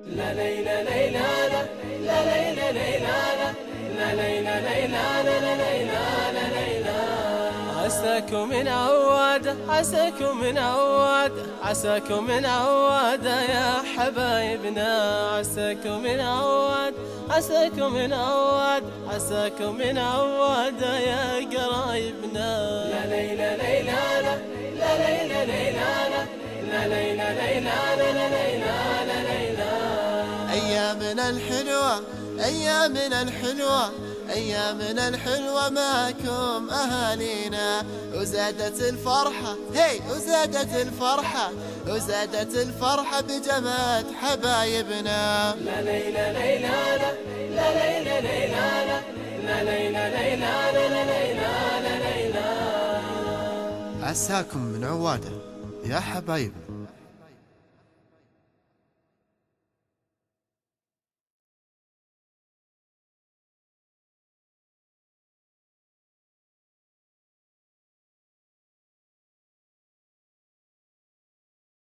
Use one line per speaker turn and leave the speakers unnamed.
لا ليلى ليلى لا لا ليلى ليلى لا لا ليلى ليلى لا ليلى لا ليلى. عساكم من عوادة عساكم من عوادة عساكم من عوادة يا حبايبنا. عساكم من عوادة عساكم من عوادة عساكم من عوادة يا قرايبنا. لا ليلى ليلى لا لا ليلى ليلى لا ليلى ليلى لا ليلى لا ليلى.
أيامنا الحلوة أيامنا الحلوة أيامنا الحلوة معكم أهالينا. وزادت الفرحة هي وزادت الفرحة وزادت الفرحة بجماعة حبايبنا.
لا ليلى ليلى لا لا ليلى ليلى لا ليلى ليلى لا ليلى لا ليلى.
عساكم من عوادة يا حبايبنا.